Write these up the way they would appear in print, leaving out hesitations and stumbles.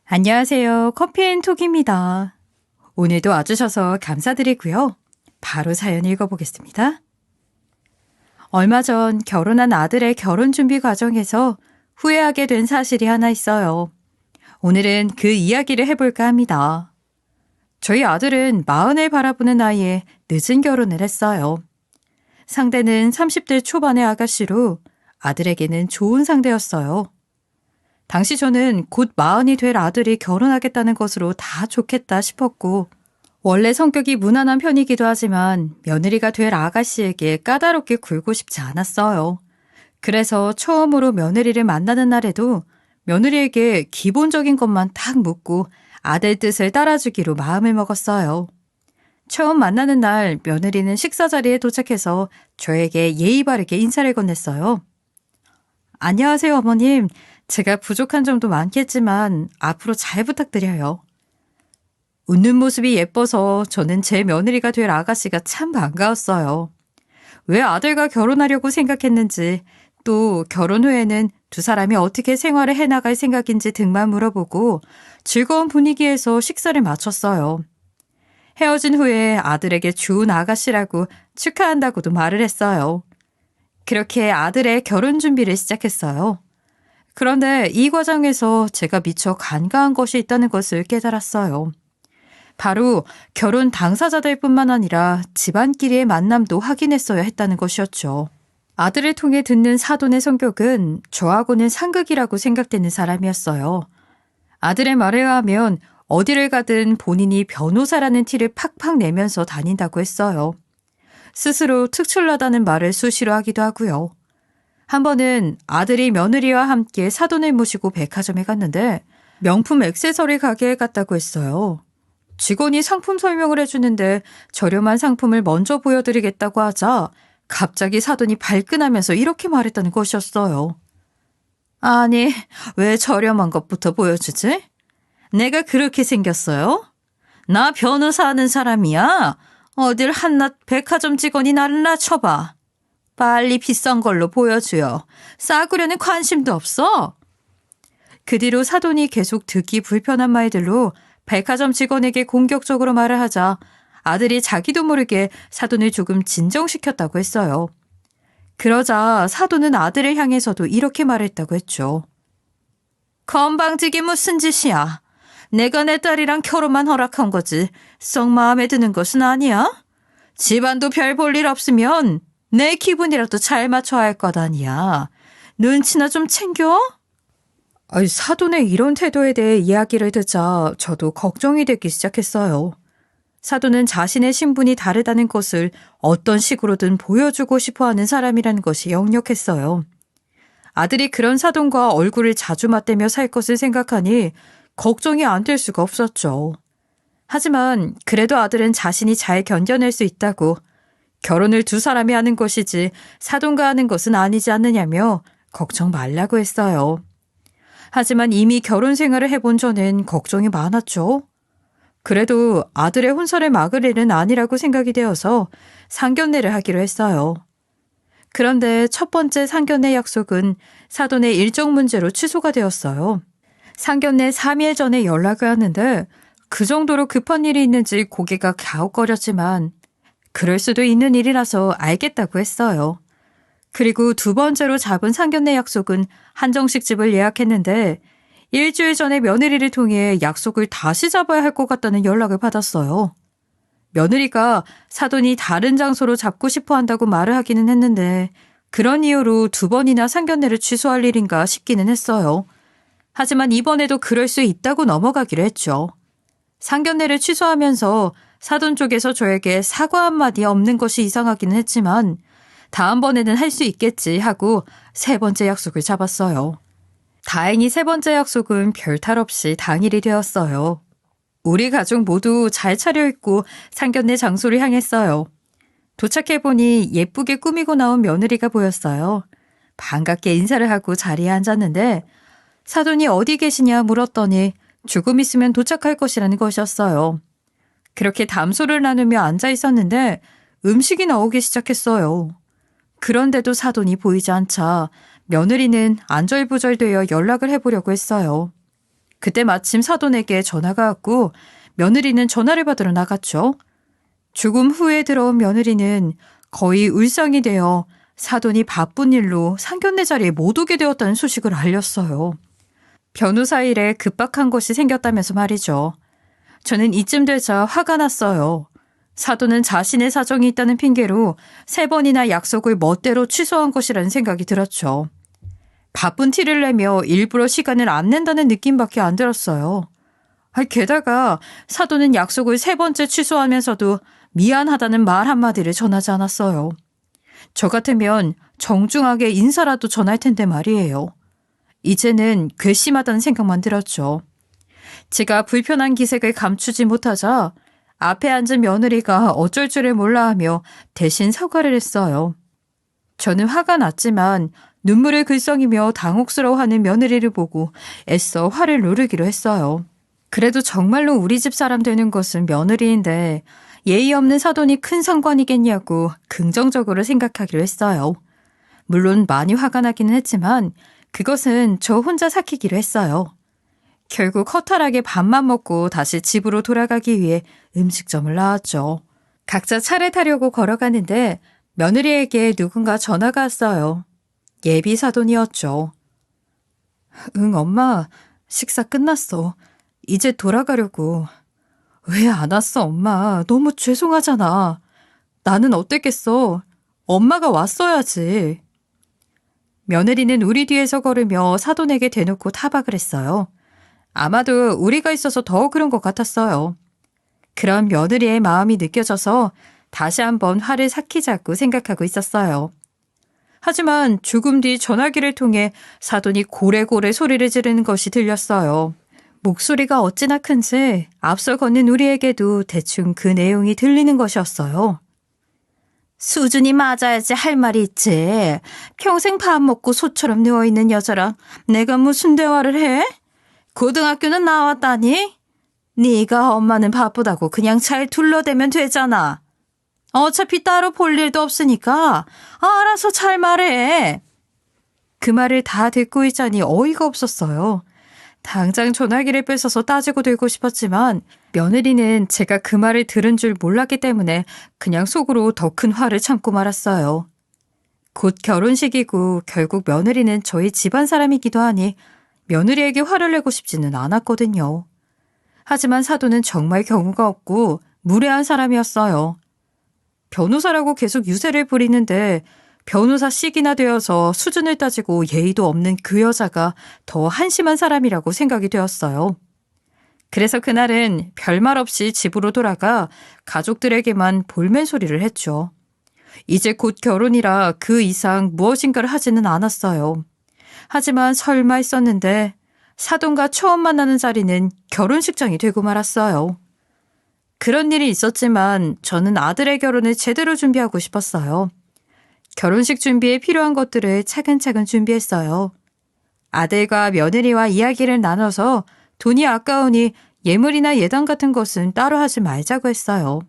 안녕하세요. 커피앤톡입니다. 오늘도 와주셔서 감사드리고요. 바로 사연 읽어보겠습니다. 얼마 전 결혼한 아들의 결혼 준비 과정에서 후회하게 된 사실이 하나 있어요. 오늘은 그 이야기를 해볼까 합니다. 저희 아들은 40을 바라보는 나이에 늦은 결혼을 했어요. 상대는 30대 초반의 아가씨로 아들에게는 좋은 상대였어요. 당시 저는 곧 40이 될 아들이 결혼하겠다는 것으로 다 좋겠다 싶었고, 원래 성격이 무난한 편이기도 하지만 며느리가 될 아가씨에게 까다롭게 굴고 싶지 않았어요. 그래서 처음으로 며느리를 만나는 날에도 며느리에게 기본적인 것만 딱 묻고 아들 뜻을 따라주기로 마음을 먹었어요. 처음 만나는 날 며느리는 식사 자리에 도착해서 저에게 예의 바르게 인사를 건넸어요. 안녕하세요, 어머님. 제가 부족한 점도 많겠지만 앞으로 잘 부탁드려요. 웃는 모습이 예뻐서 저는 제 며느리가 될 아가씨가 참 반가웠어요. 왜 아들과 결혼하려고 생각했는지, 또 결혼 후에는 두 사람이 어떻게 생활을 해나갈 생각인지 등만 물어보고 즐거운 분위기에서 식사를 마쳤어요. 헤어진 후에 아들에게 좋은 아가씨라고 축하한다고도 말을 했어요. 그렇게 아들의 결혼 준비를 시작했어요. 그런데 이 과정에서 제가 미처 간과한 것이 있다는 것을 깨달았어요. 바로 결혼 당사자들 뿐만 아니라 집안끼리의 만남도 확인했어야 했다는 것이었죠. 아들을 통해 듣는 사돈의 성격은 저하고는 상극이라고 생각되는 사람이었어요. 아들의 말에 의하면 어디를 가든 본인이 변호사라는 티를 팍팍 내면서 다닌다고 했어요. 스스로 특출나다는 말을 수시로 하기도 하고요. 한 번은 아들이 며느리와 함께 사돈을 모시고 백화점에 갔는데 명품 액세서리 가게에 갔다고 했어요. 직원이 상품 설명을 해주는데 저렴한 상품을 먼저 보여드리겠다고 하자 갑자기 사돈이 발끈하면서 이렇게 말했다는 것이었어요. 아니, 왜 저렴한 것부터 보여주지? 내가 그렇게 생겼어요? 나 변호사 하는 사람이야. 어딜 한낱 백화점 직원이 나를 낮춰봐. 빨리 비싼 걸로 보여줘요. 싸구려는 관심도 없어. 그 뒤로 사돈이 계속 듣기 불편한 말들로 백화점 직원에게 공격적으로 말을 하자 아들이 자기도 모르게 사돈을 조금 진정시켰다고 했어요. 그러자 사돈은 아들을 향해서도 이렇게 말했다고 했죠. 건방지게 무슨 짓이야. 내가 내 딸이랑 결혼만 허락한 거지 썩 마음에 드는 것은 아니야. 집안도 별 볼 일 없으면 내 기분이라도 잘 맞춰야 할 것 아니야. 눈치나 좀 챙겨? 사돈의 이런 태도에 대해 이야기를 듣자 저도 걱정이 되기 시작했어요. 사돈은 자신의 신분이 다르다는 것을 어떤 식으로든 보여주고 싶어하는 사람이라는 것이 역력했어요. 아들이 그런 사돈과 얼굴을 자주 맞대며 살 것을 생각하니 걱정이 안 될 수가 없었죠. 하지만 그래도 아들은 자신이 잘 견뎌낼 수 있다고 결혼을 두 사람이 하는 것이지 사돈과 하는 것은 아니지 않느냐며 걱정 말라고 했어요. 하지만 이미 결혼 생활을 해본 저는 걱정이 많았죠. 그래도 아들의 혼선을 막을 일은 아니라고 생각이 되어서 상견례를 하기로 했어요. 그런데 첫 번째 상견례 약속은 사돈의 일정 문제로 취소가 되었어요. 상견례 3일 전에 연락을 하는데 그 정도로 급한 일이 있는지 고개가 갸웃거렸지만 그럴 수도 있는 일이라서 알겠다고 했어요. 그리고 두 번째로 잡은 상견례 약속은 한정식집을 예약했는데 일주일 전에 며느리를 통해 약속을 다시 잡아야 할 것 같다는 연락을 받았어요. 며느리가 사돈이 다른 장소로 잡고 싶어 한다고 말을 하기는 했는데 그런 이유로 두 번이나 상견례를 취소할 일인가 싶기는 했어요. 하지만 이번에도 그럴 수 있다고 넘어가기로 했죠. 상견례를 취소하면서 사돈 쪽에서 저에게 사과 한마디 없는 것이 이상하기는 했지만 다음번에는 할 수 있겠지 하고 세 번째 약속을 잡았어요. 다행히 세 번째 약속은 별탈 없이 당일이 되었어요. 우리 가족 모두 잘 차려입고 상견례 장소를 향했어요. 도착해보니 예쁘게 꾸미고 나온 며느리가 보였어요. 반갑게 인사를 하고 자리에 앉았는데 사돈이 어디 계시냐 물었더니 조금 있으면 도착할 것이라는 것이었어요. 그렇게 담소를 나누며 앉아 있었는데 음식이 나오기 시작했어요. 그런데도 사돈이 보이지 않자 며느리는 안절부절되어 연락을 해보려고 했어요. 그때 마침 사돈에게 전화가 왔고 며느리는 전화를 받으러 나갔죠. 조금 후에 들어온 며느리는 거의 울상이 되어 사돈이 바쁜 일로 상견례 자리에 못 오게 되었다는 소식을 알렸어요. 변호사 일에 급박한 것이 생겼다면서 말이죠. 저는 이쯤 되자 화가 났어요. 사돈은 자신의 사정이 있다는 핑계로 3번이나 약속을 멋대로 취소한 것이라는 생각이 들었죠. 바쁜 티를 내며 일부러 시간을 안 낸다는 느낌밖에 안 들었어요. 게다가 사돈은 약속을 3번째 취소하면서도 미안하다는 말 한마디를 전하지 않았어요. 저 같으면 정중하게 인사라도 전할 텐데 말이에요. 이제는 괘씸하다는 생각만 들었죠. 제가 불편한 기색을 감추지 못하자 앞에 앉은 며느리가 어쩔 줄을 몰라 하며 대신 사과를 했어요. 저는 화가 났지만 눈물을 글썽이며 당혹스러워하는 며느리를 보고 애써 화를 누르기로 했어요. 그래도 정말로 우리 집 사람 되는 것은 며느리인데 예의 없는 사돈이 큰 상관이겠냐고 긍정적으로 생각하기로 했어요. 물론 많이 화가 나기는 했지만 그것은 저 혼자 삭히기로 했어요. 결국 허탈하게 밥만 먹고 다시 집으로 돌아가기 위해 음식점을 나왔죠. 각자 차를 타려고 걸어가는데 며느리에게 누군가 전화가 왔어요. 예비 사돈이었죠. 응, 엄마. 식사 끝났어. 이제 돌아가려고. 왜 안 왔어, 엄마? 너무 죄송하잖아. 나는 어땠겠어? 엄마가 왔어야지. 며느리는 우리 뒤에서 걸으며 사돈에게 대놓고 타박을 했어요. 아마도 우리가 있어서 더 그런 것 같았어요. 그런 며느리의 마음이 느껴져서 다시 한번 화를 삭히자고 생각하고 있었어요. 하지만 조금 뒤 전화기를 통해 사돈이 고래고래 소리를 지르는 것이 들렸어요. 목소리가 어찌나 큰지 앞서 걷는 우리에게도 대충 그 내용이 들리는 것이었어요. 수준이 맞아야지 할 말이 있지. 평생 밥 먹고 소처럼 누워있는 여자랑 내가 무슨 대화를 해? 고등학교는 나왔다니? 네가 엄마는 바쁘다고 그냥 잘 둘러대면 되잖아. 어차피 따로 볼 일도 없으니까 알아서 잘 말해. 그 말을 다 듣고 있자니 어이가 없었어요. 당장 전화기를 뺏어서 따지고 들고 싶었지만 며느리는 제가 그 말을 들은 줄 몰랐기 때문에 그냥 속으로 더 큰 화를 참고 말았어요. 곧 결혼식이고 결국 며느리는 저희 집안 사람이기도 하니 며느리에게 화를 내고 싶지는 않았거든요. 하지만 사돈은 정말 경우가 없고 무례한 사람이었어요. 변호사라고 계속 유세를 부리는데 변호사씩이나 되어서 수준을 따지고 예의도 없는 그 여자가 더 한심한 사람이라고 생각이 되었어요. 그래서 그날은 별말 없이 집으로 돌아가 가족들에게만 볼멘 소리를 했죠. 이제 곧 결혼이라 그 이상 무엇인가를 하지는 않았어요. 하지만 설마 했었는데 사돈과 처음 만나는 자리는 결혼식장이 되고 말았어요. 그런 일이 있었지만 저는 아들의 결혼을 제대로 준비하고 싶었어요. 결혼식 준비에 필요한 것들을 차근차근 준비했어요. 아들과 며느리와 이야기를 나눠서 돈이 아까우니 예물이나 예당 같은 것은 따로 하지 말자고 했어요.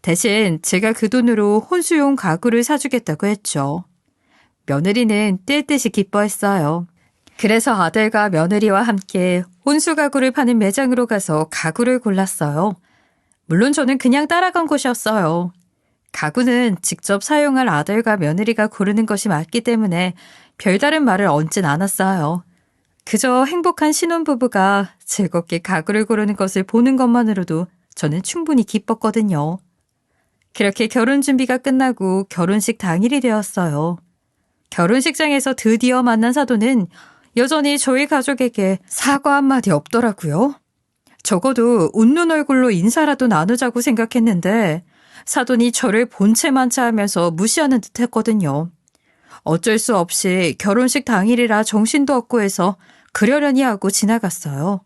대신 제가 그 돈으로 혼수용 가구를 사주겠다고 했죠. 며느리는 뛸 듯이 기뻐했어요. 그래서 아들과 며느리와 함께 혼수 가구를 파는 매장으로 가서 가구를 골랐어요. 물론 저는 그냥 따라간 곳이었어요. 가구는 직접 사용할 아들과 며느리가 고르는 것이 맞기 때문에 별다른 말을 얹진 않았어요. 그저 행복한 신혼부부가 즐겁게 가구를 고르는 것을 보는 것만으로도 저는 충분히 기뻤거든요. 그렇게 결혼 준비가 끝나고 결혼식 당일이 되었어요. 결혼식장에서 드디어 만난 사돈은 여전히 저희 가족에게 사과 한마디 없더라고요. 적어도 웃는 얼굴로 인사라도 나누자고 생각했는데 사돈이 저를 본체만차 하면서 무시하는 듯 했거든요. 어쩔 수 없이 결혼식 당일이라 정신도 없고 해서 그러려니 하고 지나갔어요.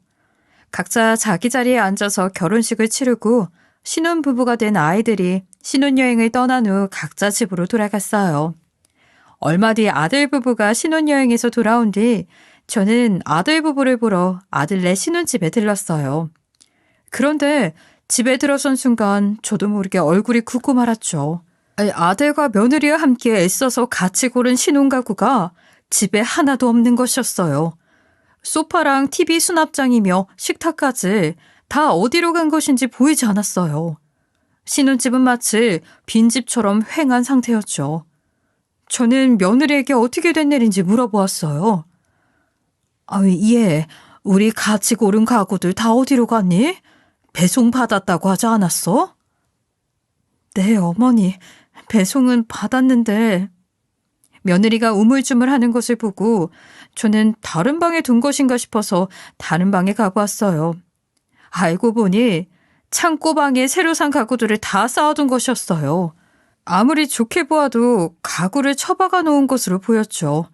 각자 자기 자리에 앉아서 결혼식을 치르고 신혼부부가 된 아이들이 신혼여행을 떠난 후 각자 집으로 돌아갔어요. 얼마 뒤 아들 부부가 신혼여행에서 돌아온 뒤 저는 아들 부부를 보러 아들네 신혼집에 들렀어요. 그런데 집에 들어선 순간 저도 모르게 얼굴이 굳고 말았죠. 아들과 며느리와 함께 애써서 같이 고른 신혼가구가 집에 하나도 없는 것이었어요. 소파랑 TV 수납장이며 식탁까지 다 어디로 간 것인지 보이지 않았어요. 신혼집은 마치 빈집처럼 횡한 상태였죠. 저는 며느리에게 어떻게 된 일인지 물어보았어요. 예, 우리 같이 고른 가구들 다 어디로 갔니? 배송받았다고 하지 않았어? 네, 어머니. 배송은 받았는데. 며느리가 우물쭈물하는 것을 보고 저는 다른 방에 둔 것인가 싶어서 다른 방에 가고 왔어요. 알고 보니 창고방에 새로 산 가구들을 다 쌓아둔 것이었어요. 아무리 좋게 보아도 가구를 처박아 놓은 것으로 보였죠.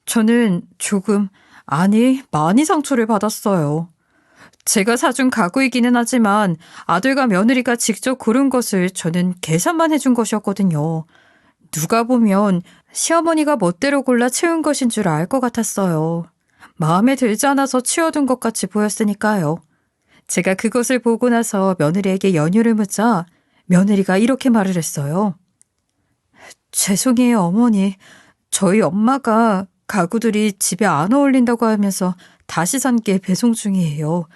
저는 조금, 아니, 많이 상처를 받았어요. 제가 사준 가구이기는 하지만 아들과 며느리가 직접 고른 것을 저는 계산만 해준 것이었거든요. 누가 보면 시어머니가 멋대로 골라 채운 것인 줄 알 것 같았어요. 마음에 들지 않아서 치워둔 것 같이 보였으니까요. 제가 그것을 보고 나서 며느리에게 연유를 묻자 며느리가 이렇게 말을 했어요. 죄송해요, 어머니. 저희 엄마가 가구들이 집에 안 어울린다고 하면서 다시 산 게 배송 중이에요.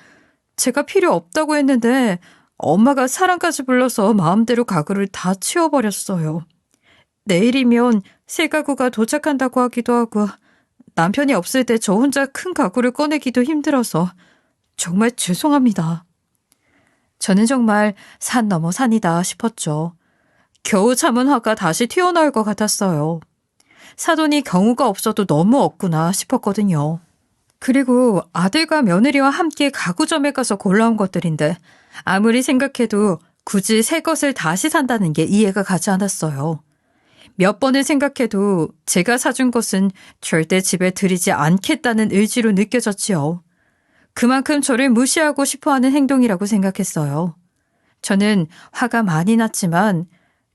제가 필요 없다고 했는데 엄마가 사랑까지 불러서 마음대로 가구를 다 치워버렸어요. 내일이면 새 가구가 도착한다고 하기도 하고 남편이 없을 때 저 혼자 큰 가구를 꺼내기도 힘들어서 정말 죄송합니다. 저는 정말 산 넘어 산이다 싶었죠. 겨우 참은 화가 다시 튀어나올 것 같았어요. 사돈이 경우가 없어도 너무 없구나 싶었거든요. 그리고 아들과 며느리와 함께 가구점에 가서 골라온 것들인데 아무리 생각해도 굳이 새 것을 다시 산다는 게 이해가 가지 않았어요. 몇 번을 생각해도 제가 사준 것은 절대 집에 들이지 않겠다는 의지로 느껴졌지요. 그만큼 저를 무시하고 싶어하는 행동이라고 생각했어요. 저는 화가 많이 났지만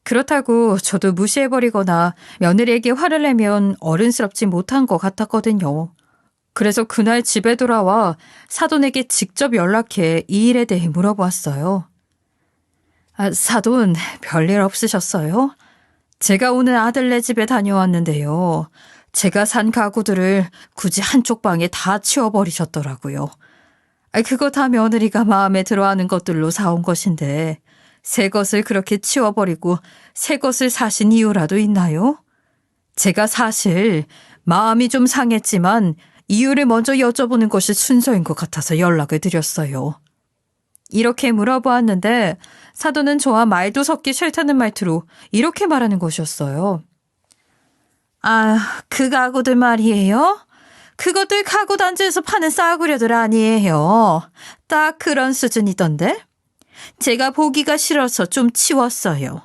그렇다고 저도 무시해버리거나 며느리에게 화를 내면 어른스럽지 못한 것 같았거든요. 그래서 그날 집에 돌아와 사돈에게 직접 연락해 이 일에 대해 물어보았어요. 사돈, 별일 없으셨어요? 제가 오늘 아들네 집에 다녀왔는데요. 제가 산 가구들을 굳이 한쪽 방에 다 치워버리셨더라고요. 그거 다 며느리가 마음에 들어하는 것들로 사온 것인데 새 것을 그렇게 치워버리고 새 것을 사신 이유라도 있나요? 제가 사실 마음이 좀 상했지만 이유를 먼저 여쭤보는 것이 순서인 것 같아서 연락을 드렸어요. 이렇게 물어보았는데 사돈은 저와 말도 섞기 싫다는 말투로 이렇게 말하는 것이었어요. 그 가구들 말이에요? 그것들 가구 단지에서 파는 싸구려들 아니에요. 딱 그런 수준이던데? 제가 보기가 싫어서 좀 치웠어요.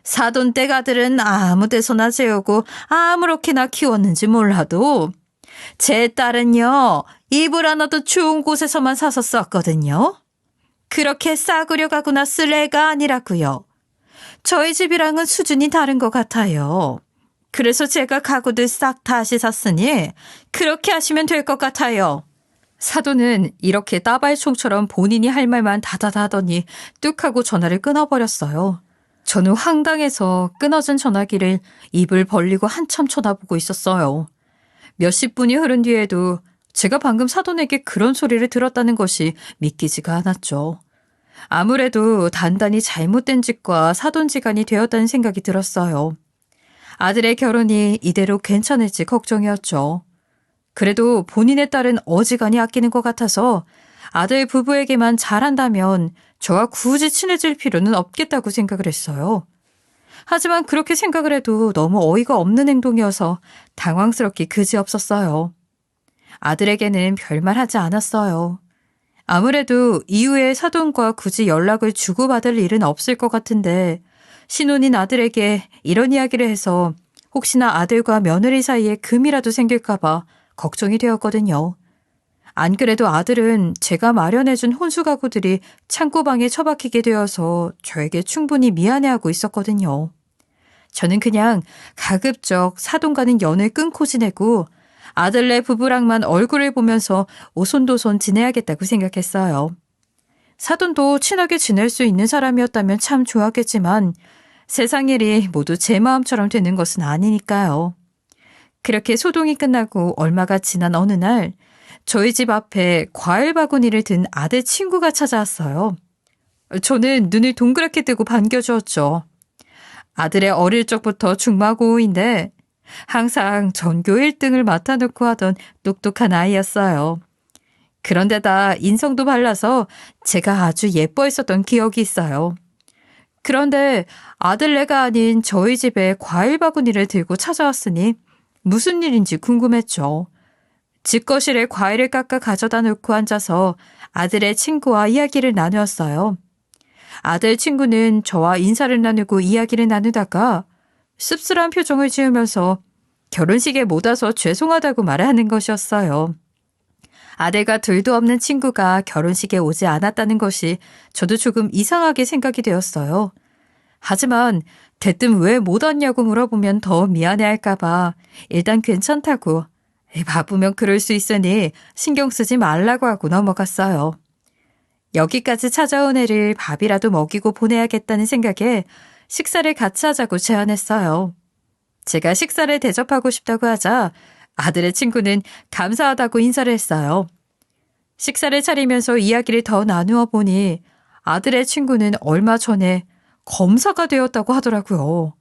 사돈 댁 아들은 아무 데서나 재우고 아무렇게나 키웠는지 몰라도 제 딸은요, 이불 하나도 좋은 곳에서만 사서 썼거든요. 그렇게 싸구려 가구나 쓸 애가 아니라고요. 저희 집이랑은 수준이 다른 것 같아요. 그래서 제가 가구들 싹 다시 샀으니 그렇게 하시면 될 것 같아요. 사돈은 이렇게 따발총처럼 본인이 할 말만 다다다 하더니 뚝 하고 전화를 끊어버렸어요. 저는 황당해서 끊어진 전화기를 입을 벌리고 한참 쳐다보고 있었어요. 몇십 분이 흐른 뒤에도 제가 방금 사돈에게 그런 소리를 들었다는 것이 믿기지가 않았죠. 아무래도 단단히 잘못된 짓과 사돈지간이 되었다는 생각이 들었어요. 아들의 결혼이 이대로 괜찮을지 걱정이었죠. 그래도 본인의 딸은 어지간히 아끼는 것 같아서 아들 부부에게만 잘한다면 저와 굳이 친해질 필요는 없겠다고 생각을 했어요. 하지만 그렇게 생각을 해도 너무 어이가 없는 행동이어서 당황스럽기 그지없었어요. 아들에게는 별말 하지 않았어요. 아무래도 이후에 사돈과 굳이 연락을 주고받을 일은 없을 것 같은데 신혼인 아들에게 이런 이야기를 해서 혹시나 아들과 며느리 사이에 금이라도 생길까 봐 걱정이 되었거든요. 안 그래도 아들은 제가 마련해준 혼수 가구들이 창고방에 처박히게 되어서 저에게 충분히 미안해하고 있었거든요. 저는 그냥 가급적 사돈과는 연을 끊고 지내고 아들네 부부랑만 얼굴을 보면서 오손도손 지내야겠다고 생각했어요. 사돈도 친하게 지낼 수 있는 사람이었다면 참 좋았겠지만 세상 일이 모두 제 마음처럼 되는 것은 아니니까요. 그렇게 소동이 끝나고 얼마가 지난 어느 날 저희 집 앞에 과일 바구니를 든 아들 친구가 찾아왔어요. 저는 눈을 동그랗게 뜨고 반겨주었죠. 아들의 어릴 적부터 중마고우인데 항상 전교 1등을 맡아놓고 하던 똑똑한 아이였어요. 그런데다 인성도 발라서 제가 아주 예뻐했었던 기억이 있어요. 그런데 아들네가 아닌 저희 집에 과일 바구니를 들고 찾아왔으니 무슨 일인지 궁금했죠. 집 거실에 과일을 깎아 가져다 놓고 앉아서 아들의 친구와 이야기를 나누었어요. 아들 친구는 저와 인사를 나누고 이야기를 나누다가 씁쓸한 표정을 지으면서 결혼식에 못 와서 죄송하다고 말하는 것이었어요. 아들과 둘도 없는 친구가 결혼식에 오지 않았다는 것이 저도 조금 이상하게 생각이 되었어요. 하지만 대뜸 왜 못 왔냐고 물어보면 더 미안해할까봐 일단 괜찮다고 바쁘면 그럴 수 있으니 신경 쓰지 말라고 하고 넘어갔어요. 여기까지 찾아온 애를 밥이라도 먹이고 보내야겠다는 생각에 식사를 같이 하자고 제안했어요. 제가 식사를 대접하고 싶다고 하자 아들의 친구는 감사하다고 인사를 했어요. 식사를 차리면서 이야기를 더 나누어 보니 아들의 친구는 얼마 전에 검사가 되었다고 하더라고요.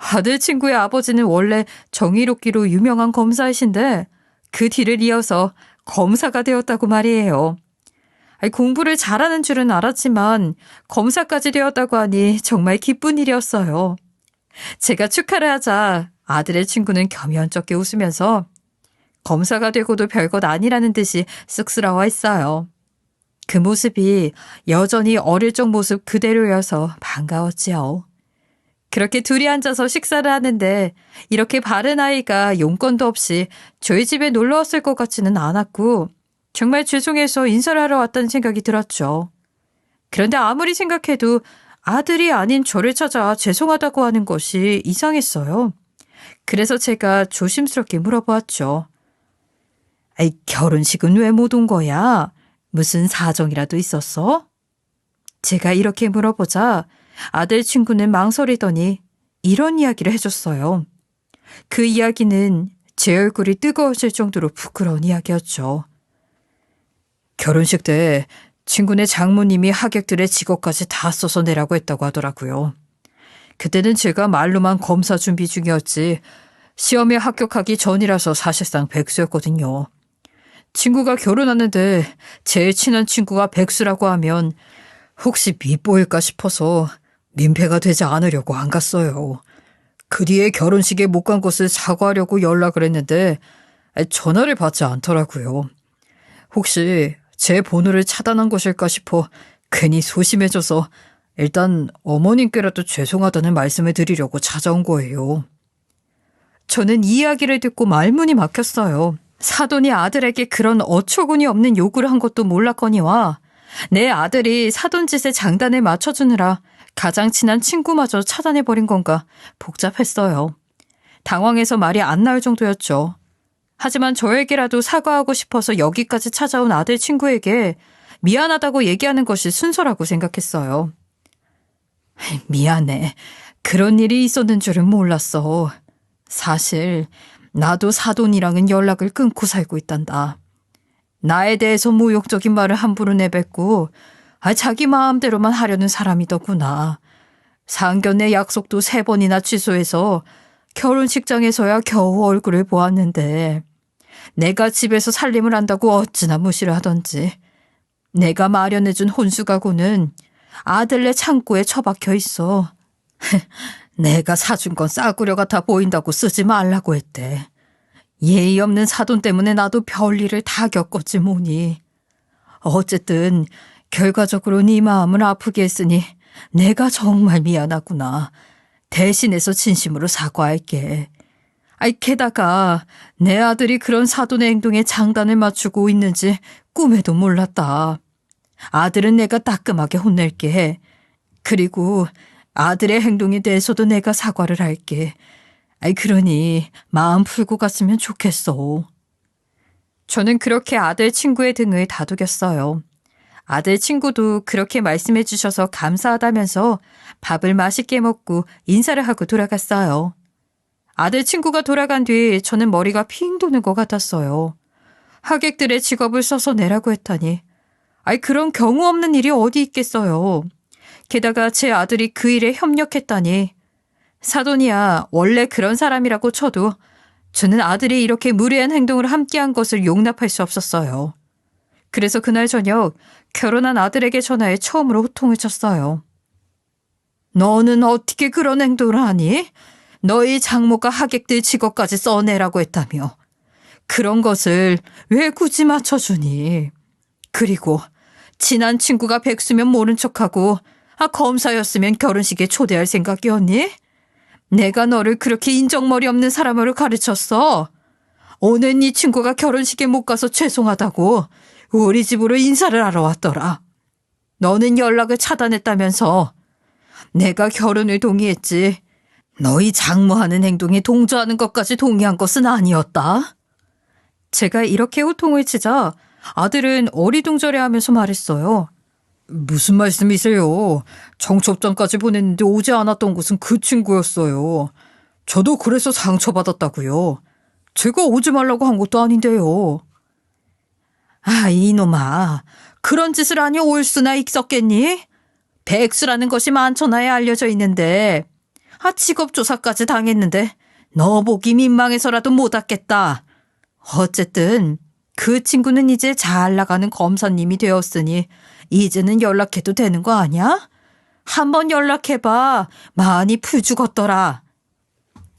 아들 친구의 아버지는 원래 정의롭기로 유명한 검사이신데 그 뒤를 이어서 검사가 되었다고 말이에요. 공부를 잘하는 줄은 알았지만 검사까지 되었다고 하니 정말 기쁜 일이었어요. 제가 축하를 하자 아들의 친구는 겸연쩍게 웃으면서 검사가 되고도 별것 아니라는 듯이 쑥스러워했어요. 그 모습이 여전히 어릴 적 모습 그대로여서 반가웠지요. 그렇게 둘이 앉아서 식사를 하는데 이렇게 바른 아이가 용건도 없이 저희 집에 놀러 왔을 것 같지는 않았고 정말 죄송해서 인사를 하러 왔다는 생각이 들었죠. 그런데 아무리 생각해도 아들이 아닌 저를 찾아 죄송하다고 하는 것이 이상했어요. 그래서 제가 조심스럽게 물어보았죠. 결혼식은 왜 못 온 거야? 무슨 사정이라도 있었어? 제가 이렇게 물어보자 아들 친구는 망설이더니 이런 이야기를 해줬어요. 그 이야기는 제 얼굴이 뜨거워질 정도로 부끄러운 이야기였죠. 결혼식 때 친구네 장모님이 하객들의 직업까지 다 써서 내라고 했다고 하더라고요. 그때는 제가 말로만 검사 준비 중이었지 시험에 합격하기 전이라서 사실상 백수였거든요. 친구가 결혼하는데 제일 친한 친구가 백수라고 하면 혹시 밉보일까 싶어서 민폐가 되지 않으려고 안 갔어요. 그 뒤에 결혼식에 못 간 것을 사과하려고 연락을 했는데 전화를 받지 않더라고요. 혹시 제 번호를 차단한 것일까 싶어 괜히 소심해져서 일단 어머님께라도 죄송하다는 말씀을 드리려고 찾아온 거예요. 저는 이 이야기를 듣고 말문이 막혔어요. 사돈이 아들에게 그런 어처구니 없는 요구를 한 것도 몰랐거니와 내 아들이 사돈 짓에 장단을 맞춰주느라 가장 친한 친구마저 차단해버린 건가 복잡했어요. 당황해서 말이 안 나올 정도였죠. 하지만 저에게라도 사과하고 싶어서 여기까지 찾아온 아들 친구에게 미안하다고 얘기하는 것이 순서라고 생각했어요. 미안해. 그런 일이 있었는 줄은 몰랐어. 사실 나도 사돈이랑은 연락을 끊고 살고 있단다. 나에 대해서 모욕적인 말을 함부로 내뱉고 자기 마음대로만 하려는 사람이더구나. 상견례 약속도 3번이나 취소해서 결혼식장에서야 겨우 얼굴을 보았는데 내가 집에서 살림을 한다고 어찌나 무시를 하던지. 내가 마련해준 혼수가구는 아들네 창고에 처박혀 있어. 내가 사준 건 싸구려 같아 보인다고 쓰지 말라고 했대. 예의 없는 사돈 때문에 나도 별일을 다 겪었지 뭐니. 어쨌든 결과적으로 네 마음을 아프게 했으니 내가 정말 미안하구나. 대신해서 진심으로 사과할게. 게다가 내 아들이 그런 사돈의 행동에 장단을 맞추고 있는지 꿈에도 몰랐다. 아들은 내가 따끔하게 혼낼게. 그리고 아들의 행동에 대해서도 내가 사과를 할게. 그러니 마음 풀고 갔으면 좋겠어. 저는 그렇게 아들 친구의 등을 다독였어요. 아들 친구도 그렇게 말씀해 주셔서 감사하다면서 밥을 맛있게 먹고 인사를 하고 돌아갔어요. 아들 친구가 돌아간 뒤 저는 머리가 핑 도는 것 같았어요. 하객들의 직업을 써서 내라고 했다니. 그런 경우 없는 일이 어디 있겠어요. 게다가 제 아들이 그 일에 협력했다니. 사돈이야 원래 그런 사람이라고 쳐도 저는 아들이 이렇게 무례한 행동을 함께한 것을 용납할 수 없었어요. 그래서 그날 저녁 결혼한 아들에게 전화해 처음으로 호통을 쳤어요. 너는 어떻게 그런 행동을 하니? 너희 장모가 하객들 직업까지 써내라고 했다며. 그런 것을 왜 굳이 맞춰주니? 그리고 친한 친구가 백수면 모른 척하고 검사였으면 결혼식에 초대할 생각이었니? 내가 너를 그렇게 인정머리 없는 사람으로 가르쳤어. 오늘 네 친구가 결혼식에 못 가서 죄송하다고 우리 집으로 인사를 하러 왔더라. 너는 연락을 차단했다면서. 내가 결혼을 동의했지. 너희 장모하는 행동에 동조하는 것까지 동의한 것은 아니었다. 제가 이렇게 호통을 치자 아들은 어리둥절해하면서 말했어요. 무슨 말씀이세요? 청첩장까지 보냈는데 오지 않았던 곳은 그 친구였어요. 저도 그래서 상처받았다고요. 제가 오지 말라고 한 것도 아닌데요. 이놈아. 그런 짓을 하니 올 수나 있었겠니? 백수라는 것이 만천하에 알려져 있는데 직업조사까지 당했는데 너 보기 민망해서라도 못 왔겠다. 어쨌든 그 친구는 이제 잘 나가는 검사님이 되었으니 이제는 연락해도 되는 거 아니야? 한번 연락해봐. 많이 풀 죽었더라.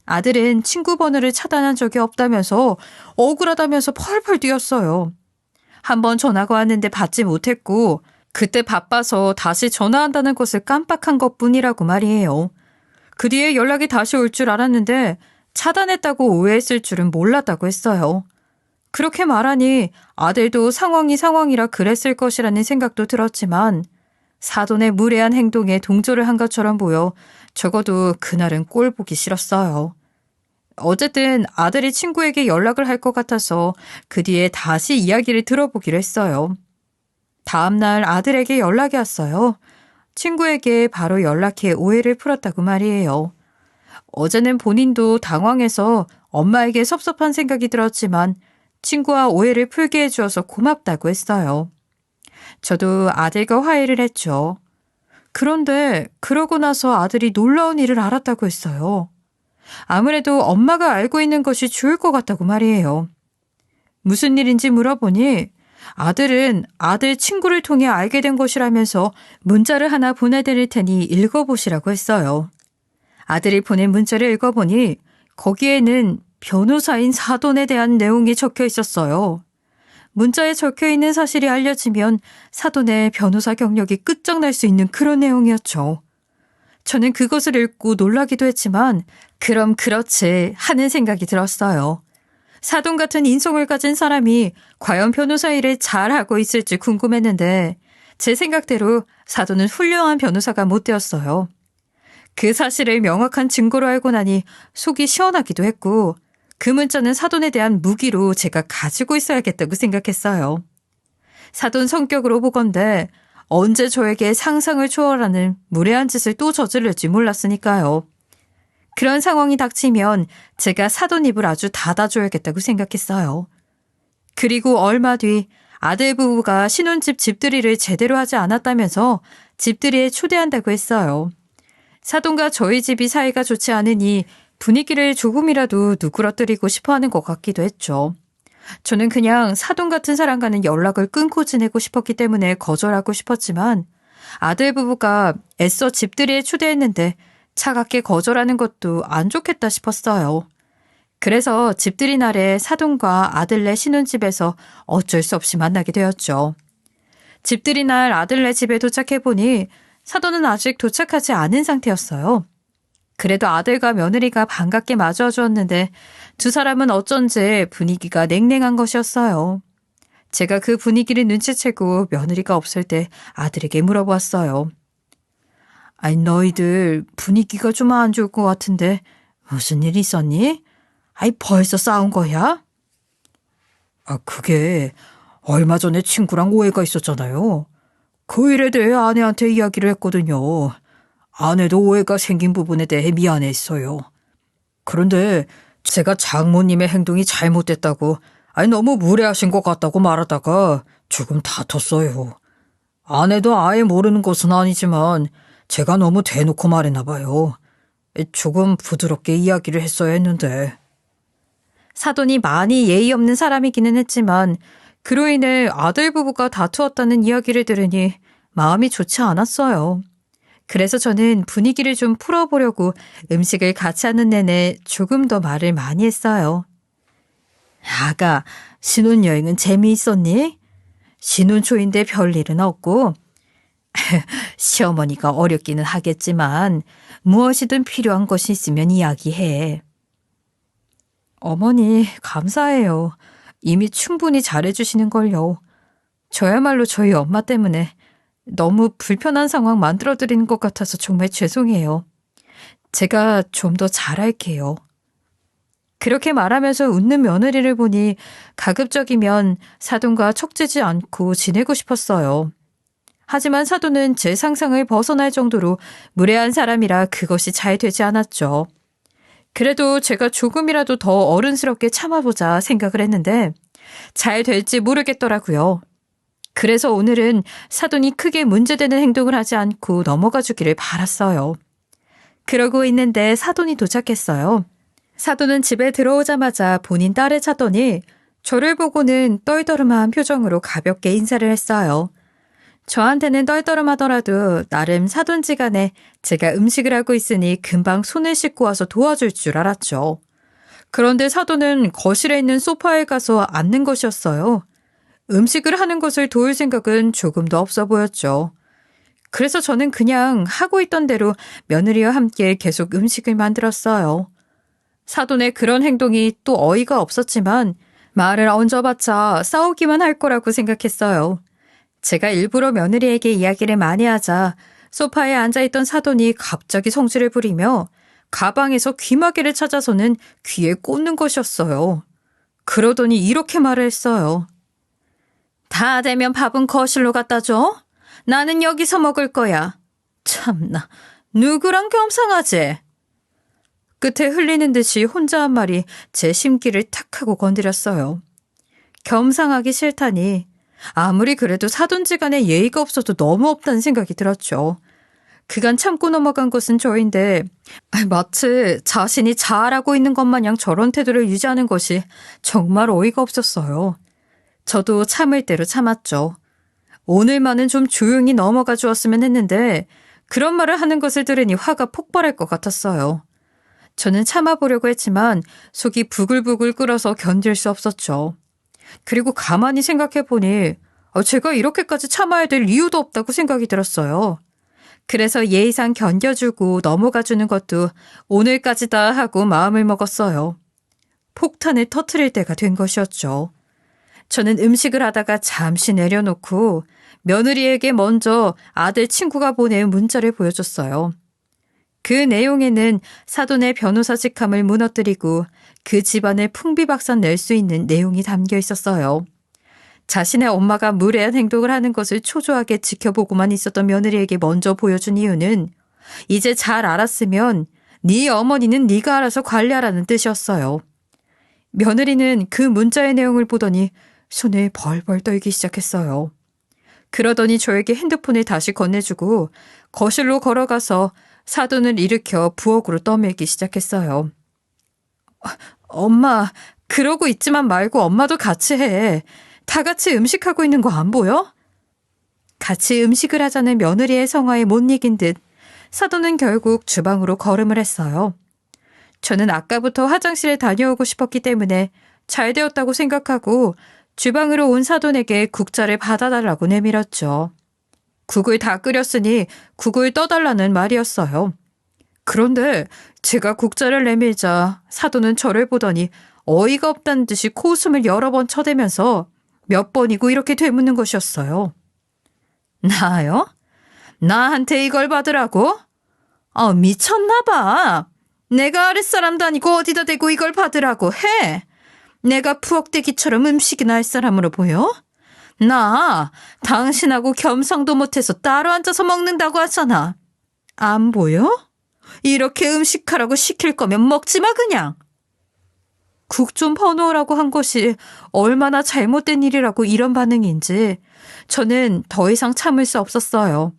아들은 친구 번호를 차단한 적이 없다면서 억울하다면서 펄펄 뛰었어요. 한번 전화가 왔는데 받지 못했고 그때 바빠서 다시 전화한다는 것을 깜빡한 것뿐이라고 말이에요. 그 뒤에 연락이 다시 올 줄 알았는데 차단했다고 오해했을 줄은 몰랐다고 했어요. 그렇게 말하니 아들도 상황이라 그랬을 것이라는 생각도 들었지만 사돈의 무례한 행동에 동조를 한 것처럼 보여 적어도 그날은 꼴 보기 싫었어요. 어쨌든 아들이 친구에게 연락을 할 것 같아서 그 뒤에 다시 이야기를 들어보기로 했어요. 다음 날 아들에게 연락이 왔어요. 친구에게 바로 연락해 오해를 풀었다고 말이에요. 어제는 본인도 당황해서 엄마에게 섭섭한 생각이 들었지만 친구와 오해를 풀게 해주어서 고맙다고 했어요. 저도 아들과 화해를 했죠. 그런데 그러고 나서 아들이 놀라운 일을 알았다고 했어요. 아무래도 엄마가 알고 있는 것이 좋을 것 같다고 말이에요. 무슨 일인지 물어보니 아들은 아들 친구를 통해 알게 된 것이라면서 문자를 하나 보내드릴 테니 읽어보시라고 했어요. 아들이 보낸 문자를 읽어보니 거기에는 변호사인 사돈에 대한 내용이 적혀 있었어요. 문자에 적혀 있는 사실이 알려지면 사돈의 변호사 경력이 끝장날 수 있는 그런 내용이었죠. 저는 그것을 읽고 놀라기도 했지만 그럼 그렇지 하는 생각이 들었어요. 사돈 같은 인성을 가진 사람이 과연 변호사 일을 잘하고 있을지 궁금했는데 제 생각대로 사돈은 훌륭한 변호사가 못 되었어요. 그 사실을 명확한 증거로 알고 나니 속이 시원하기도 했고 그 문자는 사돈에 대한 무기로 제가 가지고 있어야겠다고 생각했어요. 사돈 성격으로 보건대 언제 저에게 상상을 초월하는 무례한 짓을 또 저지를지 몰랐으니까요. 그런 상황이 닥치면 제가 사돈 입을 아주 닫아줘야겠다고 생각했어요. 그리고 얼마 뒤 아들 부부가 신혼집 집들이를 제대로 하지 않았다면서 집들이에 초대한다고 했어요. 사돈과 저희 집이 사이가 좋지 않으니 분위기를 조금이라도 누그러뜨리고 싶어하는 것 같기도 했죠. 저는 그냥 사돈 같은 사람과는 연락을 끊고 지내고 싶었기 때문에 거절하고 싶었지만 아들 부부가 애써 집들이에 초대했는데 차갑게 거절하는 것도 안 좋겠다 싶었어요. 그래서 집들이 날에 사돈과 아들네 신혼집에서 어쩔 수 없이 만나게 되었죠. 집들이 날 아들네 집에 도착해보니 사돈은 아직 도착하지 않은 상태였어요. 그래도 아들과 며느리가 반갑게 맞아 주었는데 두 사람은 어쩐지 분위기가 냉랭한 것이었어요. 제가 그 분위기를 눈치채고 며느리가 없을 때 아들에게 물어보았어요. 너희들 분위기가 좀 안 좋을 것 같은데 무슨 일 있었니? 벌써 싸운 거야? 그게 얼마 전에 친구랑 오해가 있었잖아요. 그 일에 대해 아내한테 이야기를 했거든요. 아내도 오해가 생긴 부분에 대해 미안했어요. 그런데 제가 장모님의 행동이 잘못됐다고 아니, 너무 무례하신 것 같다고 말하다가 조금 다퉜어요. 아내도 아예 모르는 것은 아니지만 제가 너무 대놓고 말했나 봐요. 조금 부드럽게 이야기를 했어야 했는데. 사돈이 많이 예의 없는 사람이기는 했지만 그로 인해 아들 부부가 다투었다는 이야기를 들으니 마음이 좋지 않았어요. 그래서 저는 분위기를 좀 풀어보려고 음식을 같이 하는 내내 조금 더 말을 많이 했어요. 아가, 신혼여행은 재미있었니? 신혼초인데 별일은 없고 시어머니가 어렵기는 하겠지만 무엇이든 필요한 것이 있으면 이야기해. 어머니, 감사해요. 이미 충분히 잘해주시는걸요. 저야말로 저희 엄마 때문에 너무 불편한 상황 만들어드리는 것 같아서 정말 죄송해요. 제가 좀 더 잘할게요. 그렇게 말하면서 웃는 며느리를 보니 가급적이면 사돈과 척지지 않고 지내고 싶었어요. 하지만 사돈은 제 상상을 벗어날 정도로 무례한 사람이라 그것이 잘 되지 않았죠. 그래도 제가 조금이라도 더 어른스럽게 참아보자 생각을 했는데 잘 될지 모르겠더라고요. 그래서 오늘은 사돈이 크게 문제되는 행동을 하지 않고 넘어가 주기를 바랐어요. 그러고 있는데 사돈이 도착했어요. 사돈은 집에 들어오자마자 본인 딸을 찾더니 저를 보고는 떨떠름한 표정으로 가볍게 인사를 했어요. 저한테는 떨떠름하더라도 나름 사돈지간에 제가 음식을 하고 있으니 금방 손을 씻고 와서 도와줄 줄 알았죠. 그런데 사돈은 거실에 있는 소파에 가서 앉는 것이었어요. 음식을 하는 것을 도울 생각은 조금도 없어 보였죠. 그래서 저는 그냥 하고 있던 대로 며느리와 함께 계속 음식을 만들었어요. 사돈의 그런 행동이 또 어이가 없었지만 말을 얹어봤자 싸우기만 할 거라고 생각했어요. 제가 일부러 며느리에게 이야기를 많이 하자 소파에 앉아있던 사돈이 갑자기 성질을 부리며 가방에서 귀마개를 찾아서는 귀에 꽂는 것이었어요. 그러더니 이렇게 말을 했어요. 다 되면 밥은 거실로 갖다 줘? 나는 여기서 먹을 거야. 참나, 누구랑 겸상하지? 끝에 흘리는 듯이 혼자 한 말이 제 심기를 탁 하고 건드렸어요. 겸상하기 싫다니 아무리 그래도 사돈지간에 예의가 없어도 너무 없다는 생각이 들었죠. 그간 참고 넘어간 것은 저인데 마치 자신이 잘하고 있는 것 마냥 저런 태도를 유지하는 것이 정말 어이가 없었어요. 저도 참을 대로 참았죠. 오늘만은 좀 조용히 넘어가 주었으면 했는데 그런 말을 하는 것을 들으니 화가 폭발할 것 같았어요. 저는 참아보려고 했지만 속이 부글부글 끓어서 견딜 수 없었죠. 그리고 가만히 생각해보니 제가 이렇게까지 참아야 될 이유도 없다고 생각이 들었어요. 그래서 예의상 견뎌주고 넘어가주는 것도 오늘까지다 하고 마음을 먹었어요. 폭탄을 터트릴 때가 된 것이었죠. 저는 음식을 하다가 잠시 내려놓고 며느리에게 먼저 아들 친구가 보낸 문자를 보여줬어요. 그 내용에는 사돈의 변호사 직함을 무너뜨리고 그 집안을 풍비박산 낼 수 있는 내용이 담겨 있었어요. 자신의 엄마가 무례한 행동을 하는 것을 초조하게 지켜보고만 있었던 며느리에게 먼저 보여준 이유는 이제 잘 알았으면 네 어머니는 네가 알아서 관리하라는 뜻이었어요. 며느리는 그 문자의 내용을 보더니 손을 벌벌 떨기 시작했어요. 그러더니 저에게 핸드폰을 다시 건네주고 거실로 걸어가서 사돈을 일으켜 부엌으로 떠밀기 시작했어요. 엄마, 그러고 있지만 말고 엄마도 같이 해. 다 같이 음식하고 있는 거 안 보여? 같이 음식을 하자는 며느리의 성화에 못 이긴 듯 사돈은 결국 주방으로 걸음을 했어요. 저는 아까부터 화장실에 다녀오고 싶었기 때문에 잘 되었다고 생각하고 주방으로 온 사돈에게 국자를 받아달라고 내밀었죠. 국을 다 끓였으니 국을 떠달라는 말이었어요. 그런데 제가 국자를 내밀자 사돈은 저를 보더니 어이가 없다는 듯이 코웃음을 여러 번 쳐대면서 몇 번이고 이렇게 되묻는 것이었어요. 나요? 나한테 이걸 받으라고? 미쳤나 봐. 내가 아랫사람도 아니고 어디다 대고 이걸 받으라고 해. 내가 부엌대기처럼 음식이나 할 사람으로 보여? 나 당신하고 겸상도 못해서 따로 앉아서 먹는다고 하잖아. 안 보여? 이렇게 음식하라고 시킬 거면 먹지 마 그냥. 국 좀 퍼놓으라고 한 것이 얼마나 잘못된 일이라고 이런 반응인지 저는 더 이상 참을 수 없었어요.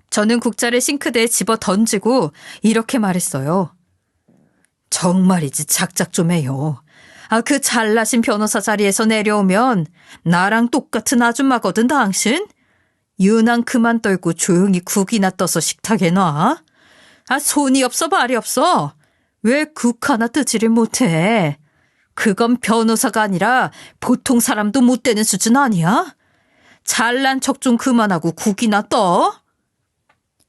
저는 국자를 싱크대에 집어 던지고 이렇게 말했어요. 정말이지 작작 좀 해요. 그 잘나신 변호사 자리에서 내려오면 나랑 똑같은 아줌마거든 당신? 유난 그만 떨고 조용히 국이나 떠서 식탁에 놔. 손이 없어 발이 없어. 왜 국 하나 뜨지를 못해? 그건 변호사가 아니라 보통 사람도 못 되는 수준 아니야? 잘난 척 좀 그만하고 국이나 떠.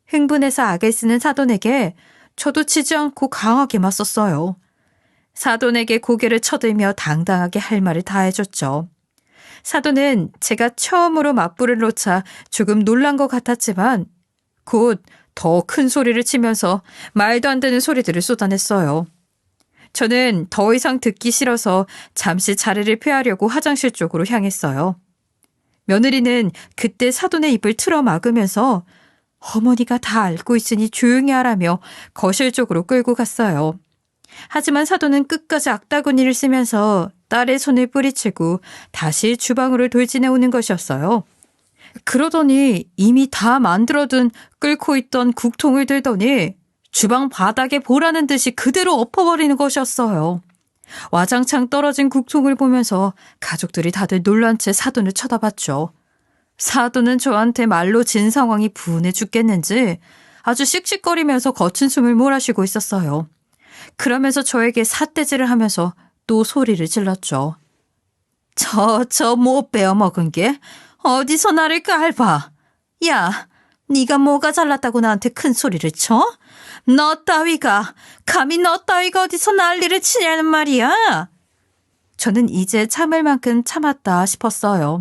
흥분해서 악을 쓰는 사돈에게 저도 치지 않고 강하게 맞섰어요. 사돈에게 고개를 쳐들며 당당하게 할 말을 다 해줬죠. 사돈은 제가 처음으로 맞불을 놓자 조금 놀란 것 같았지만 곧 더 큰 소리를 치면서 말도 안 되는 소리들을 쏟아냈어요. 저는 더 이상 듣기 싫어서 잠시 자리를 피하려고 화장실 쪽으로 향했어요. 며느리는 그때 사돈의 입을 틀어 막으면서 어머니가 다 알고 있으니 조용히 하라며 거실 쪽으로 끌고 갔어요. 하지만 사돈은 끝까지 악다구니를 쓰면서 딸의 손을 뿌리치고 다시 주방으로 돌진해 오는 것이었어요. 그러더니 이미 다 만들어둔 끓고 있던 국통을 들더니 주방 바닥에 보라는 듯이 그대로 엎어버리는 것이었어요. 와장창 떨어진 국통을 보면서 가족들이 다들 놀란 채 사돈을 쳐다봤죠. 사돈은 저한테 말로 진 상황이 분해 죽겠는지 아주 씩씩거리면서 거친 숨을 몰아쉬고 있었어요. 그러면서 저에게 삿대질을 하면서 또 소리를 질렀죠. 저 못 베어먹은 게 어디서 나를 깔봐. 야, 네가 뭐가 잘났다고 나한테 큰 소리를 쳐? 감히 너 따위가 어디서 난리를 치냐는 말이야. 저는 이제 참을 만큼 참았다 싶었어요.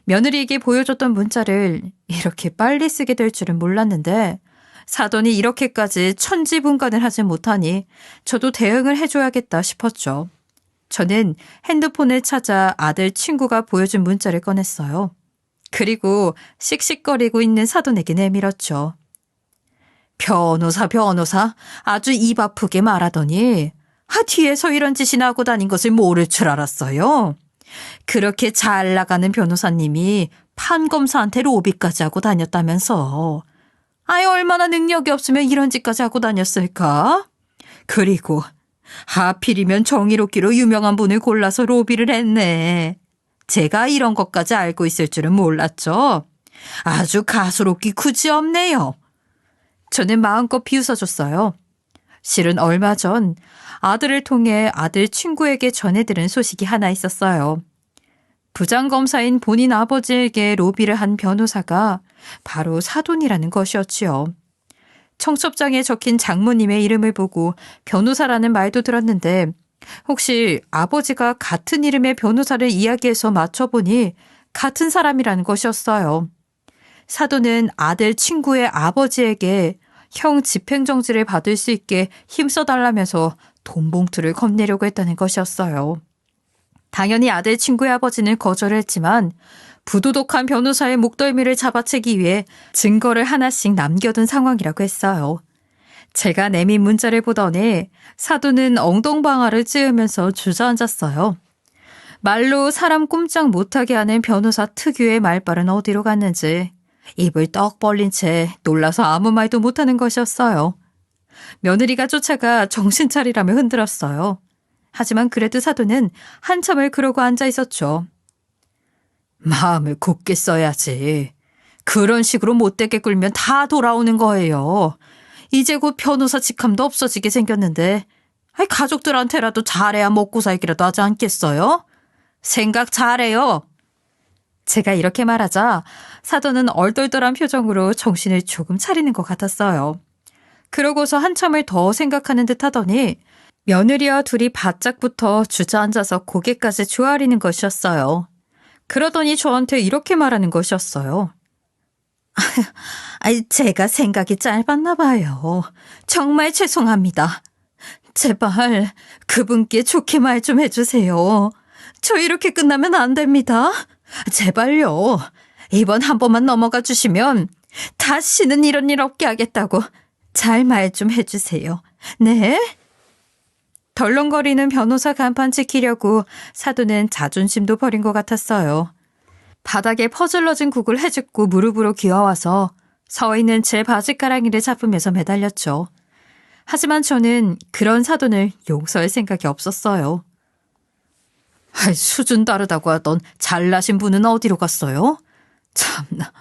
며느리에게 보여줬던 문자를 이렇게 빨리 쓰게 될 줄은 몰랐는데 사돈이 이렇게까지 천지분간을 하지 못하니 저도 대응을 해줘야겠다 싶었죠. 저는 핸드폰을 찾아 아들 친구가 보여준 문자를 꺼냈어요. 그리고 씩씩거리고 있는 사돈에게 내밀었죠. 변호사 아주 입 아프게 말하더니 뒤에서 이런 짓이나 하고 다닌 것을 모를 줄 알았어요. 그렇게 잘 나가는 변호사님이 판검사한테 로비까지 하고 다녔다면서. 얼마나 능력이 없으면 이런 짓까지 하고 다녔을까? 그리고 하필이면 정의롭기로 유명한 분을 골라서 로비를 했네. 제가 이런 것까지 알고 있을 줄은 몰랐죠. 아주 가소롭기 굳이없네요. 저는 마음껏 비웃어줬어요. 실은 얼마 전 아들을 통해 아들 친구에게 전해들은 소식이 하나 있었어요. 부장검사인 본인 아버지에게 로비를 한 변호사가 바로 사돈이라는 것이었지요. 청첩장에 적힌 장모님의 이름을 보고 변호사라는 말도 들었는데 혹시 아버지가 같은 이름의 변호사를 이야기해서 맞춰보니 같은 사람이라는 것이었어요. 사돈은 아들 친구의 아버지에게 형 집행정지를 받을 수 있게 힘써달라면서 돈 봉투를 건네려고 했다는 것이었어요. 당연히 아들 친구의 아버지는 거절했지만 부도덕한 변호사의 목덜미를 잡아채기 위해 증거를 하나씩 남겨둔 상황이라고 했어요. 제가 내민 문자를 보더니 사돈은 엉덩방아를 찌으면서 주저앉았어요. 말로 사람 꼼짝 못하게 하는 변호사 특유의 말발은 어디로 갔는지 입을 떡 벌린 채 놀라서 아무 말도 못하는 것이었어요. 며느리가 쫓아가 정신 차리라며 흔들었어요. 하지만 그래도 사돈은 한참을 그러고 앉아 있었죠. 마음을 굳게 써야지. 그런 식으로 못되게 굴면 다 돌아오는 거예요. 이제 곧 변호사 직함도 없어지게 생겼는데 가족들한테라도 잘해야 먹고 살기라도 하지 않겠어요? 생각 잘해요. 제가 이렇게 말하자 사돈은 얼떨떨한 표정으로 정신을 조금 차리는 것 같았어요. 그러고서 한참을 더 생각하는 듯 하더니 며느리와 둘이 바짝부터 주저앉아서 고개까지 조아리는 것이었어요. 그러더니 저한테 이렇게 말하는 것이었어요. 제가 생각이 짧았나 봐요. 정말 죄송합니다. 제발 그분께 좋게 말 좀 해주세요. 저 이렇게 끝나면 안 됩니다. 제발요. 이번 한 번만 넘어가 주시면 다시는 이런 일 없게 하겠다고 잘 말 좀 해주세요. 네? 덜렁거리는 변호사 간판 지키려고 사돈은 자존심도 버린 것 같았어요. 바닥에 퍼질러진 국을 헤집고 무릎으로 기어와서 서 있는 제 바지가랑이를 잡으면서 매달렸죠. 하지만 저는 그런 사돈을 용서할 생각이 없었어요. 수준 다르다고 하던 잘나신 분은 어디로 갔어요? 참나,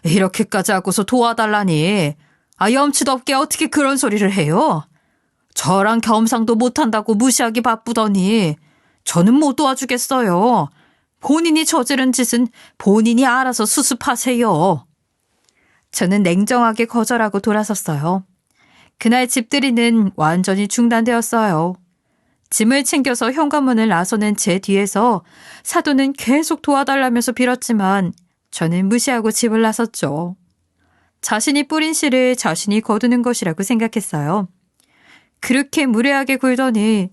이렇게까지 하고서 도와달라니. 염치도 없게 어떻게 그런 소리를 해요? 저랑 겸상도 못한다고 무시하기 바쁘더니 저는 못 도와주겠어요. 본인이 저지른 짓은 본인이 알아서 수습하세요. 저는 냉정하게 거절하고 돌아섰어요. 그날 집들이는 완전히 중단되었어요. 짐을 챙겨서 현관문을 나서는 제 뒤에서 사돈은 계속 도와달라면서 빌었지만 저는 무시하고 집을 나섰죠. 자신이 뿌린 씨를 자신이 거두는 것이라고 생각했어요. 그렇게 무례하게 굴더니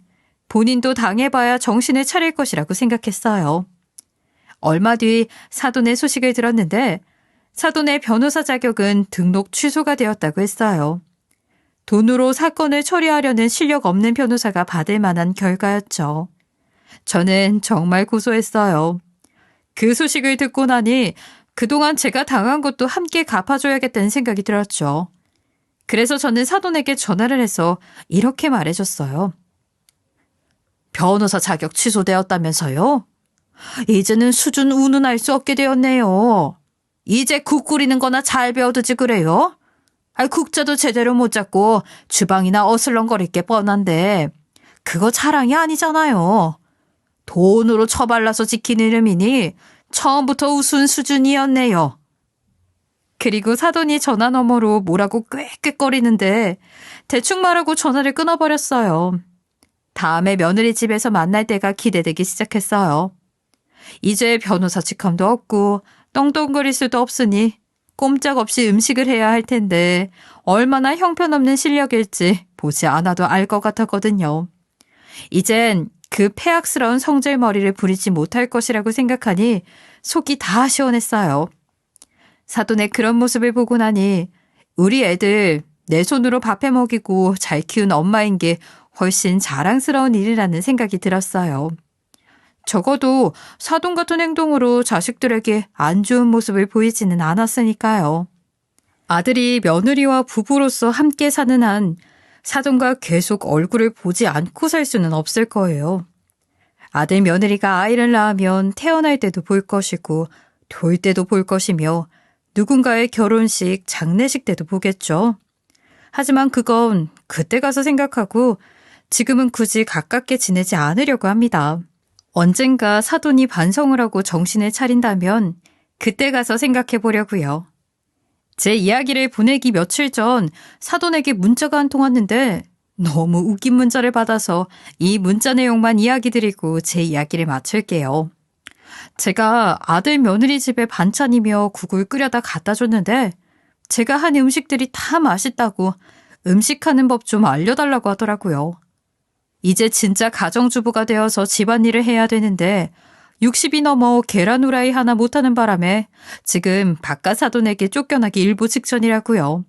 본인도 당해봐야 정신을 차릴 것이라고 생각했어요. 얼마 뒤 사돈의 소식을 들었는데 사돈의 변호사 자격은 등록 취소가 되었다고 했어요. 돈으로 사건을 처리하려는 실력 없는 변호사가 받을 만한 결과였죠. 저는 정말 고소했어요. 그 소식을 듣고 나니 그동안 제가 당한 것도 함께 갚아줘야겠다는 생각이 들었죠. 그래서 저는 사돈에게 전화를 해서 이렇게 말해줬어요. 변호사 자격 취소되었다면서요? 이제는 수준 운운할 수 없게 되었네요. 이제 국 끓이는 거나 잘 배워두지 그래요? 국자도 제대로 못 잡고 주방이나 어슬렁거릴 게 뻔한데 그거 자랑이 아니잖아요. 돈으로 처발라서 지키는 이름이니 처음부터 우스운 수준이었네요. 그리고 사돈이 전화 너머로 뭐라고 꾀꾀거리는데 대충 말하고 전화를 끊어버렸어요. 다음에 며느리 집에서 만날 때가 기대되기 시작했어요. 이제 변호사 직함도 없고 떵떵거릴 수도 없으니 꼼짝없이 음식을 해야 할 텐데 얼마나 형편없는 실력일지 보지 않아도 알 것 같았거든요. 이젠 그 폐악스러운 성질머리를 부리지 못할 것이라고 생각하니 속이 다 시원했어요. 사돈의 그런 모습을 보고 나니 우리 애들 내 손으로 밥해 먹이고 잘 키운 엄마인 게 훨씬 자랑스러운 일이라는 생각이 들었어요. 적어도 사돈 같은 행동으로 자식들에게 안 좋은 모습을 보이지는 않았으니까요. 아들이 며느리와 부부로서 함께 사는 한 사돈과 계속 얼굴을 보지 않고 살 수는 없을 거예요. 아들 며느리가 아이를 낳으면 태어날 때도 볼 것이고 돌 때도 볼 것이며 누군가의 결혼식, 장례식 때도 보겠죠. 하지만 그건 그때 가서 생각하고 지금은 굳이 가깝게 지내지 않으려고 합니다. 언젠가 사돈이 반성을 하고 정신을 차린다면 그때 가서 생각해 보려고요. 제 이야기를 보내기 며칠 전 사돈에게 문자가 한 통 왔는데 너무 웃긴 문자를 받아서 이 문자 내용만 이야기 드리고 제 이야기를 마칠게요. 제가 아들 며느리 집에 반찬이며 국을 끓여다 갖다 줬는데 제가 한 음식들이 다 맛있다고 음식하는 법 좀 알려달라고 하더라고요. 이제 진짜 가정주부가 되어서 집안일을 해야 되는데 60이 넘어 계란 후라이 하나 못하는 바람에 지금 바깥 사돈에게 쫓겨나기 일보 직전이라고요.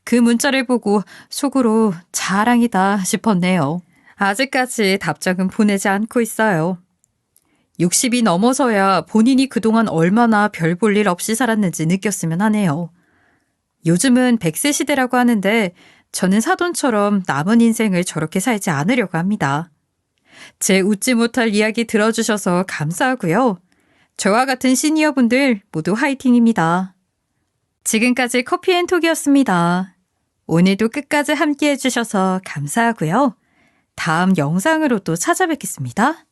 그 문자를 보고 속으로 자랑이다 싶었네요. 아직까지 답장은 보내지 않고 있어요. 60이 넘어서야 본인이 그동안 얼마나 별 볼 일 없이 살았는지 느꼈으면 하네요. 요즘은 100세 시대라고 하는데 저는 사돈처럼 남은 인생을 저렇게 살지 않으려고 합니다. 제 웃지 못할 이야기 들어주셔서 감사하고요. 저와 같은 시니어분들 모두 화이팅입니다. 지금까지 커피앤톡이었습니다. 오늘도 끝까지 함께 해주셔서 감사하고요. 다음 영상으로 또 찾아뵙겠습니다.